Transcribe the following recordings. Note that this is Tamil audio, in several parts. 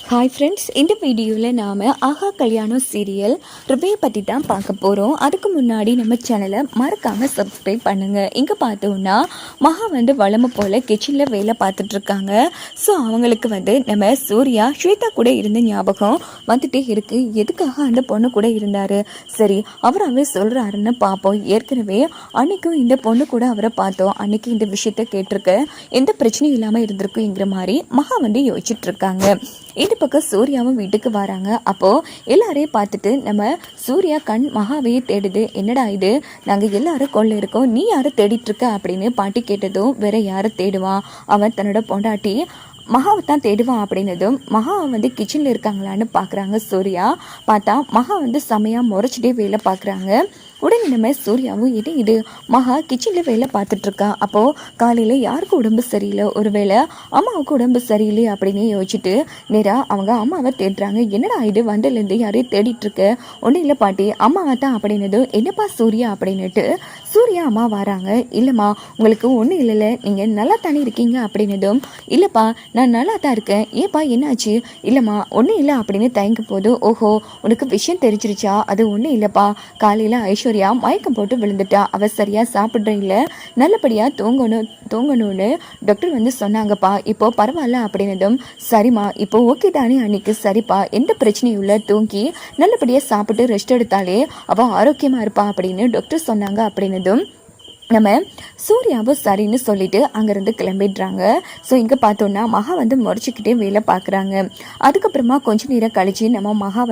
ஹாய் ஃப்ரெண்ட்ஸ், இந்த வீடியோவில் நாம் ஆஹா கல்யாணம் சீரியல் ரிவ்யூ பற்றி தான் பார்க்க போகிறோம். அதுக்கு முன்னாடி நம்ம சேனலை மறக்காமல் சப்ஸ்கிரைப் பண்ணுங்கள். இங்கே பார்த்தோன்னா மகா வளமை போல் கிச்சனில் வேலை பார்த்துட்ருக்காங்க. ஸோ அவங்களுக்கு நம்ம சூர்யா ஸ்வேதா கூட இருந்த ஞாபகம் வந்துட்டே இருக்குது. எதுக்காக அந்த பொண்ணு கூட இருந்தார், சரி அவராகவே சொல்கிறாருன்னு பார்ப்போம். ஏற்கனவே அன்றைக்கும் இந்த பொண்ணு கூட அவரை பார்த்தோம். அன்றைக்கி இந்த விஷயத்த கேட்டிருக்க எந்த பிரச்சனையும் இல்லாமல் இருந்திருக்குங்கிற மாதிரி மகா யோசிச்சுட்ருக்காங்க. இந்த பக்கம் சூர்யாவும் வீட்டுக்கு வராங்க. அப்போது எல்லாரையும் பார்த்துட்டு நம்ம சூர்யா கண் மகாவையே தேடுது. என்னடா இது, நாங்கள் எல்லாரும் கொள்ள இருக்கோம், நீ யாரை தேடிட்டு இருக்க அப்படின்னு பாட்டி கேட்டதும் வேற யாரை தேடுவான், அவன் தன்னோட பொண்டாட்டி மகாவை தான் தேடுவான் அப்படின்னதும் மகா கிச்சனில் இருக்காங்களான்னு பார்க்குறாங்க. சூர்யா பார்த்தா மகா செமையாக முறைச்சிட்டே வேலை பார்க்குறாங்க. உடனே நம்ம சூர்யாவும் இது மகா கிச்சனில் வேலை பார்த்துட்ருக்கா. அப்போது காலையில் யாருக்கு உடம்பு சரியில்லை, ஒருவேளை அம்மாவுக்கு உடம்பு சரியில்லை அப்படின்னு யோசிச்சுட்டு நேராக அவங்க அம்மாவை தேடுறாங்க. என்னடா இது, வந்தலேருந்து யாரையும் தேடிட்டுருக்க? ஒன்றும் இல்லை பாட்டி, அம்மாவை தான் அப்படின்னதும் என்னப்பா சூர்யா அப்படின்னுட்டு சூர்யா அம்மா வராங்க. இல்லைம்மா உங்களுக்கு ஒன்றும் இல்லைல்ல, நீங்கள் நல்லா தானே இருக்கீங்க அப்படின்னதும் இல்லைப்பா நான் நல்லா தான் இருக்கேன், ஏப்பா என்னாச்சு? இல்லைம்மா ஒன்றும் இல்லை அப்படின்னு தயங்கும் போது ஓஹோ உனக்கு விஷயம் தெரிஞ்சிருச்சா? அது ஒன்றும் இல்லைப்பா, காலையில் ஐஸ்வர்யா மயக்கம் போட்டு விழுந்துட்டா, அவ சரியா சாப்பிட்ற இல்லை, நல்லபடியாக தூங்கணும்னு டாக்டர் சொன்னாங்கப்பா, இப்போ பரவாயில்ல அப்படின்னதும் சரிம்மா இப்போ ஓகே தானே அன்னைக்கு, சரிப்பா எந்த பிரச்சனையும் இல்லை, தூங்கி நல்லபடியாக சாப்பிட்டு ரெஸ்ட் எடுத்தாலே அவள் ஆரோக்கியமாக இருப்பா அப்படின்னு டாக்டர் சொன்னாங்க அப்படின்னதும் நம்ம சூர்யாவும் சரின்னு சொல்லிட்டு அங்கேருந்து கிளம்பிடுறாங்க. ஸோ இங்கே பார்த்தோன்னா மகா முறைச்சிக்கிட்டே வேலை பார்க்குறாங்க. அதுக்கப்புறமா கொஞ்சம் நேரம் கழித்து நம்ம மகா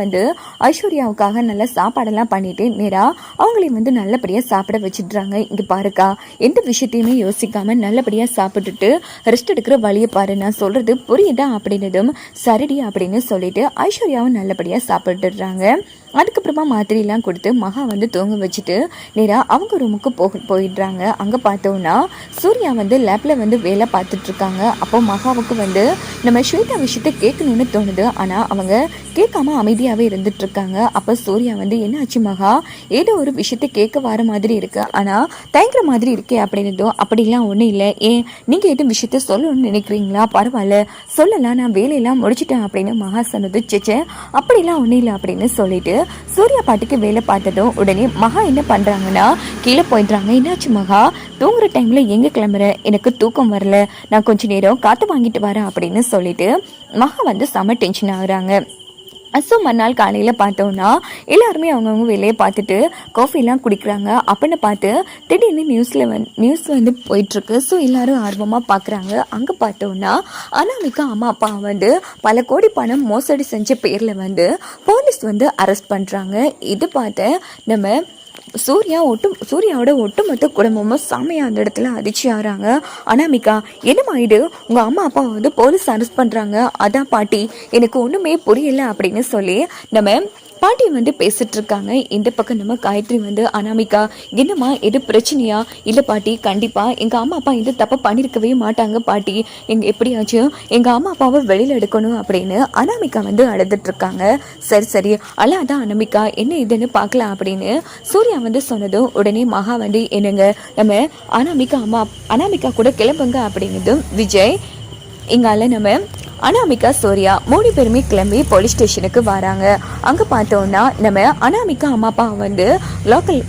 ஐஸ்வர்யாவுக்காக நல்ல சாப்பாடெல்லாம் பண்ணிட்டு நேராக அவங்களையும் நல்லபடியாக சாப்பிட வச்சிடுறாங்க. இங்கே பாருக்கா, எந்த விஷயத்தையுமே யோசிக்காமல் நல்லபடியாக சாப்பிட்டுட்டு ரெஸ்ட் எடுக்கிற வழியை பாரு, நான் சொல்கிறது புரியுதா அப்படின்னதும் சரிடி அப்படின்னு சொல்லிட்டு ஐஸ்வர்யாவும் நல்லபடியாக சாப்பிட்டுடுறாங்க. அதுக்கப்புறமா மாத்திரையெல்லாம் கொடுத்து மகா தூங்க வச்சுட்டு நேராக அவங்க ரூமுக்கு போயிடுறாங்க. அங்கே பார்த்தோன்னா சூர்யா லேப்பில் வேலை பார்த்துட்ருக்காங்க. அப்போ மகாவுக்கு நம்ம ஸ்வேதா விஷயத்த கேட்கணும்னு தோணுது. ஆனால் அவங்க கேட்காம அமைதியாகவே இருந்துட்டுருக்காங்க. அப்போ சூர்யா என்னாச்சு மகா, ஏதோ ஒரு விஷயத்த கேட்க வர மாதிரி இருக்குது, ஆனால் தயங்குற மாதிரி இருக்கே அப்படின்னதும் அப்படிலாம் ஒன்றும் இல்லை, ஏன் நீங்கள் எதுவும் விஷயத்த சொல்லணும்னு நினைக்கிறீங்களா? பரவாயில்ல சொல்லலாம், நான் வேலையெல்லாம் முடிச்சிட்டேன் அப்படின்னு மகா சொன்னது. சேச்சே அப்படிலாம் ஒன்றும் இல்லை அப்படின்னு சொல்லிட்டு சூர்யா பாட்டுக்கு வேலை பார்த்ததும் உடனே மகா என்ன பண்ணுறாங்கன்னா கீழே போயிடுறாங்க. என்னாச்சு மகா, தூங்குற டைமில் எங்கே கிளம்புற, எனக்கு தூக்கம் வரல, நான் கொஞ்ச நேரம் காற்று வாங்கிட்டு வரேன் அப்படின்னு சொல்லிட்டு மகா செம டென்ஷன் ஆகுறாங்க. ஸோ மறுநாள் காலையில் பார்த்தோன்னா எல்லாருமே அவங்கவுங்க வேலையை பார்த்துட்டு காஃபிலாம் குடிக்கிறாங்க. அப்படின்னு பார்த்து திடீர்னு நியூஸ் போயிட்டுருக்கு. ஸோ எல்லோரும் ஆர்வமாக பார்க்குறாங்க. அங்கே பார்த்தோன்னா அனாமிகா அம்மா அப்பா பல கோடி பணம் மோசடி செஞ்ச பேரில் போலீஸ் அரெஸ்ட் பண்ணுறாங்க. இது பார்த்து நம்ம சூர்யாவோட ஒட்டுமொத்த குடும்பமும் சாமியா அந்த இடத்துல அதிர்ச்சி ஆகிறாங்க. அனாமிகா, என்னம்மா இது, உங்கள் அம்மா அப்பா போலீஸ் அரெஸ்ட் பண்ணுறாங்க, அதான் பாட்டி எனக்கு ஒன்றுமே புரியல அப்படின்னு சொல்லி நம்ம பாட்டி பேசிட்டு இருக்காங்க. இந்த பக்கம் நம்ம காயத்ரி அனாமிகா, என்னம்மா எது பிரச்சனையா? இல்லை பாட்டி, கண்டிப்பாக எங்கள் அம்மா அப்பா இந்த தப்பை பண்ணியிருக்கவே மாட்டாங்க பாட்டி, எப்படியாச்சும் எங்கள் அம்மா அப்பாவை வெளியில் எடுக்கணும் அப்படின்னு அனாமிகா அழுதுட்டு இருக்காங்க. சரி சரி அதான் அனாமிகா, என்ன இதுன்னு பார்க்கலாம் அப்படின்னு சூர்யா சொன்னதும் உடனே மகா என்னங்க நம்ம அனாமிகா கூட கிளம்புங்க அப்படின்னதும் விஜய் இங்கால நம்ம அனாமிகா சூர்யா 3 பேருமே கிளம்பி போலீஸ் ஸ்டேஷனுக்கு வராங்க. அங்கே பார்த்தோன்னா நம்ம அனாமிகா அம்மா அப்பா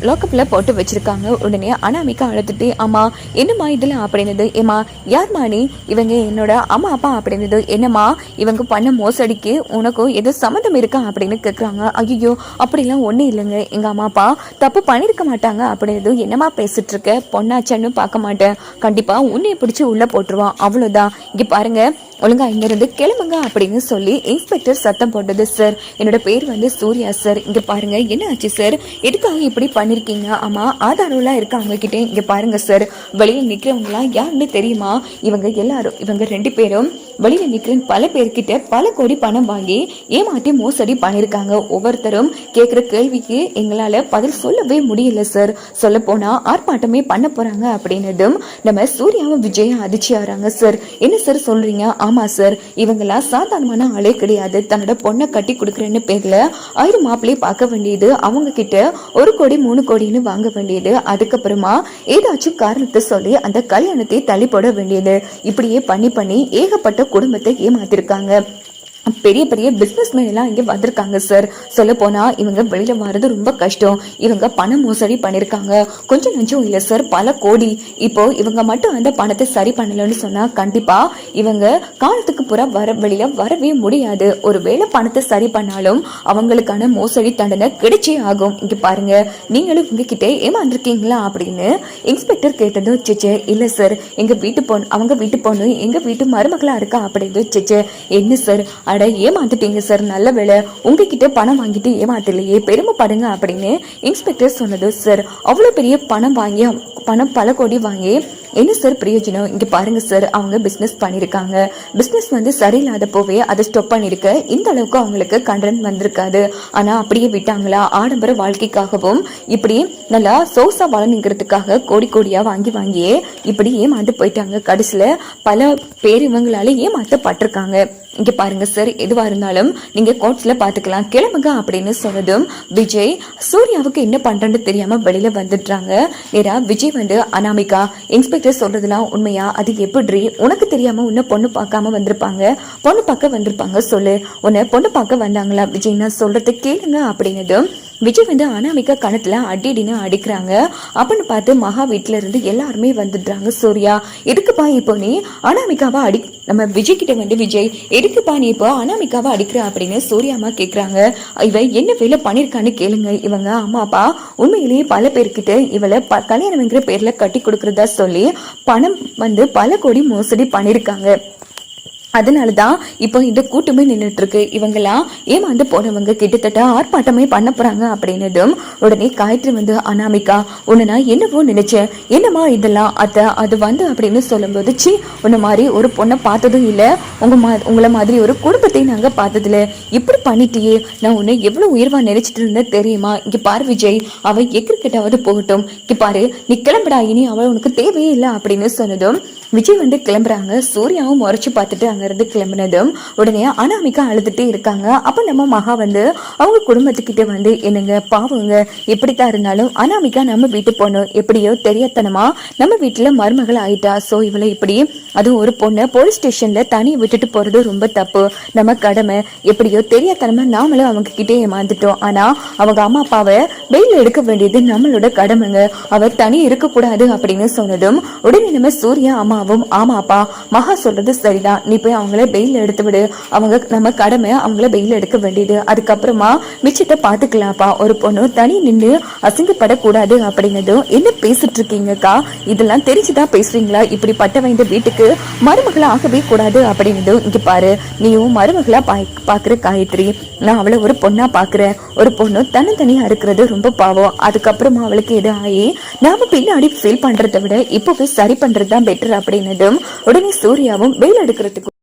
லாக்கப்பில் போட்டு வச்சுருக்காங்க. உடனே அனாமிகா அழுதுட்டு அம்மா என்னம்மா இதில் அப்படின்னது. ஏம்மா யார்மா நீ, இவங்க என்னோட அம்மா அப்பா அப்படின்னது. என்னம்மா இவங்க பண்ண மோசடிக்கு உனக்கும் ஏதோ சம்மந்தம் இருக்கா அப்படின்னு கேட்குறாங்க. ஐயோ அப்படிலாம் ஒன்றும் இல்லைங்க, எங்கள் அம்மா அப்பா தப்பு பண்ணியிருக்க மாட்டாங்க அப்படின்னது. என்னம்மா பேசிட்டு இருக்க, பொண்ணாச்சன்னு பார்க்க மாட்டேன், கண்டிப்பாக உன்னையை பிடிச்சி உள்ளே போட்டுருவான், அவ்வளோதான், இங்கே பாருங்க ஒழுங்கா இங்கிருந்து கிளம்புங்க அப்படின்னு சொல்லி இன்ஸ்பெக்டர் சத்தம் போட்டது. சார் என்னோட பேர் சூர்யா சார், இங்க பாருங்க என்ன ஆச்சு சார், எதுக்காக இப்படி பண்ணிருக்கீங்க? ஆமா ஆதாரம்லாம் இருக்கு அவங்க கிட்டே, இங்க பாருங்க சார், வெளியில் நிக்கிறவங்களாம் யாருன்னு தெரியுமா? இவங்க எல்லாரும், இவங்க 2 பேரும் வெளியில் நிற்கிற பல பேர்கிட்ட பல கோடி பணம் வாங்கி ஏமாற்றி மோசடி பண்ணியிருக்காங்க. ஒவ்வொருத்தரும் கேட்குற கேள்விக்கு எங்களால் பதில் சொல்லவே முடியல சார், சொல்ல போனால் ஆர்ப்பாட்டமே பண்ண போகிறாங்க அப்படின்னதும் நம்ம சூர்யாவும் விஜயும் அதிர்ச்சி ஆகிறாங்க. சார் என்ன சார் சொல்கிறீங்க? ஆமாம் சார், இவங்கெல்லாம் சாதாரணமான ஆளே கிடையாது, தன்னோட பொண்ணை கட்டி கொடுக்குறேன்னு பேரில் 1000 மாப்பிள்ளையை பார்க்க வேண்டியது, அவங்க கிட்ட 1 கோடி 3 கோடின்னு வாங்க வேண்டியது, அதுக்கப்புறமா ஏதாச்சும் காரணத்தை சொல்லி அந்த கல்யாணத்தை தள்ளி போட வேண்டியது, இப்படியே பண்ணி ஏகப்பட்ட குடும்பத்தை ஏமாத்திருக்காங்க. பெரிய பெரிய பிசினஸ் மேன் எல்லாம் இங்க வந்திருக்காங்க சார். சொல்ல போனா இவங்க வெளியில வர்றது ரொம்ப கஷ்டம். இவங்க பண மோசடி பண்ணிருக்காங்க. கொஞ்சம் நஞ்சம் இல்ல சார், பல கோடி. இப்போ இவங்க மட்டும் அந்த பணத்தை சரி பண்ணலன்னு சொன்னா கண்டிப்பா இவங்க காலத்துக்கு புற வெளியில வரவே முடியாது. ஒருவேளை பணத்தை சரி பண்ணாலும் அவங்களுக்கான மோசடி தண்டனை கிடைச்சே ஆகும். இங்க பாருங்க, நீங்களும் உங்ககிட்ட ஏமாந்துருக்கீங்களா அப்படின்னு இன்ஸ்பெக்டர் கேட்டதும் சிச்சே இல்ல சார், எங்க வீட்டு பொண்ணு அவங்க வீட்டு பொண்ணு எங்க வீட்டு மருமகளா இருக்கா அப்படின்னு. சிச்சே என்ன சார், அட ஏமாந்துட்டீங்க சார், நல்ல வேலை உங்ககிட்ட பணம் வாங்கிட்டு ஏமாத்தலையே, பெருமைப்படுங்க அப்படின்னு இன்ஸ்பெக்டர் சொன்னது. சார் அவ்வளவு பெரிய பணம் பல கோடி வாங்கி என்ன சார் பிரயோஜனம்? இங்க பாருங்க சார், அவங்க பிசினஸ் பண்ணிருக்காங்க. பிசினஸ் சரியில்லாத போவே அதை ஸ்டாப் பண்ணிருக்க இந்த அளவுக்கு அவங்களுக்கு கடன் வந்திருக்காது. ஆனா அப்படியே விட்டாங்களா? ஆடம்பர வாழ்க்கைக்காகவும் இப்படி நல்லா சோசா வளர்ந்துங்கிறதுக்காக கோடி கோடியா வாங்கியே இப்படி ஏமாந்து போயிட்டாங்க. கடைசியில பல பேர் இவங்களால ஏமாத்தப்பட்டிருக்காங்க. இங்க பாருங்க சார், எதுவா இருந்தாலும் நீங்க கோர்ட்ஸ்ல பாத்துக்கலாம், கிளம்புங்க அப்படின்னு சொன்னதும் விஜய் சூர்யாவுக்கு என்ன பண்றேன்னு தெரியாம வெளியில வந்துடுறாங்க. நேரா விஜய் அனாமிகா, இன்ஸ்பெக்டர் சொல்றதுலாம் உண்மையா? அது எப்படி உனக்கு தெரியாம உன்னை பொண்ணு பார்க்காம வந்திருப்பாங்க சொல்லு. உன்னை பொண்ணு பார்க்க வந்தாங்களா? விஜய் நான் சொல்றதை கேளுங்க அப்படின்னதும் விஜய் அனாமிகா கணத்துல அடின்னு அடிக்கிறாங்க. அப்படின்னு பார்த்து மகா வீட்டுல இருந்து எல்லாருமே வந்துடுறாங்க. சூர்யா எதுக்குப்பா இப்போ நீ அனாமிகாவா நம்ம விஜய் கிட்ட விஜய் எதுக்குப்பா நீ இப்போ அனாமிகாவா அடிக்கிற அப்படின்னு சூர்யாமா கேக்குறாங்க. இவ என்ன வேலை பண்ணிருக்கான்னு கேளுங்க. இவங்க அம்மா அப்பா உண்மையிலேயே பல பேர்கிட்ட இவளை கல்யாணம்ங்கிற பேர்ல கட்டி கொடுக்கறதா சொல்லி பணம் பல கோடி மோசடி பண்ணிருக்காங்க. அதனாலதான் இப்போ இந்த கூட்டமே நின்றுட்டு இருக்கு. இவங்கெல்லாம் ஏமாந்து போனவங்க கிட்டத்தட்ட ஆர்ப்பாட்டமே பண்ண போறாங்க அப்படின்னதும் உடனே காயத்ரி அனாமிகா, உன்னை நான் என்னவோ நினைச்சேன், என்னமா இதெல்லாம் அத்தை அது அப்படின்னு சொல்லும்போது, சி உன்ன மாதிரி ஒரு பொண்ணை பார்த்ததும் இல்ல, உங்களை மாதிரி ஒரு குடும்பத்தை நாங்க பார்த்ததுல, இப்படி பண்ணிட்டியே, நான் உன்னை எவ்வளவு உயர்வா நினைச்சிட்டு இருந்தேன் தெரியுமா? இங்க பாரு விஜய், அவ எக்கிரிக்கெட்டாவது போகட்டும், இங்க பாரு நீ கிளம்புடா, இனி அவள் உனக்கு தேவையே இல்லை அப்படின்னு சொன்னதும் விஜய் கிளம்புறாங்க. சூர்யாவும் முறைச்சு பார்த்துட்டு அங்க இருந்து கிளம்பினதும் உடனே அனாமிகா அழுதுட்டே இருக்காங்க. அப்ப நம்ம மகா அவங்க குடும்பத்துக்கிட்ட என்னங்க பாவங்க, எப்படித்தான் இருந்தாலும் அனாமிகா நம்ம வீட்டு பொண்ணு, எப்படியோ தெரியாதனமா நம்ம வீட்டுல மருமகள் ஆயிட்டா. சோ இவளை இப்படி அதுவும் ஒரு பொண்ணை போலீஸ் ஸ்டேஷன்ல தனியை விட்டுட்டு போறது ரொம்ப தப்பு. நம்ம கடமை, எப்படியோ தெரியாதனமா நாமளும் அவங்க கிட்டே ஏமாந்துட்டோம். ஆனா அவங்க அம்மா அப்பாவை வெயில எடுக்க வேண்டியது நம்மளோட கடமைங்க, அவர் தனி இருக்க கூடாது அப்படின்னு சொன்னதும் உடனே நம்ம சூர்யா அம்மா ஆமாப்பா மகா சொல்றது சரிதான், நீ போய் அவங்கள பெயில் எடுத்து விடு, அவங்க நம்ம கடமை அவங்கள பெயில் எடுக்க வேண்டியது, அதுக்கப்புறமா மிச்சத்தை பாத்துக்கலாம்ப்பா, ஒரு பொண்ணு தனி நின்று அசிங்கப்படக்கூடாது அப்படின்னதும் என்ன பேசிட்டு இருக்கீங்கக்கா, இதெல்லாம் தெரிஞ்சுதான் பேசுறீங்களா? இப்படி பட்ட வைந்த வீட்டுக்கு மருமகளா ஆகவே கூடாது அப்படின்னதும், இங்க பாரு நீயும் மருமகளா பாக்குற காயத்ரி, நான் அவளை ஒரு பொண்ணா பாக்குறேன். ஒரு பொண்ணு தனித்தனியா இருக்கிறது ரொம்ப பாவம். அதுக்கப்புறமா அவளுக்கு எது ஆகி நாம பின்னாடி ஃபீல் பண்றதை விட இப்பவே சரி பண்றதுதான் பெட்டர் அப்படின்னதும் உடனே சூர்யாவும் வெயில் எடுக்கிறதுக்கு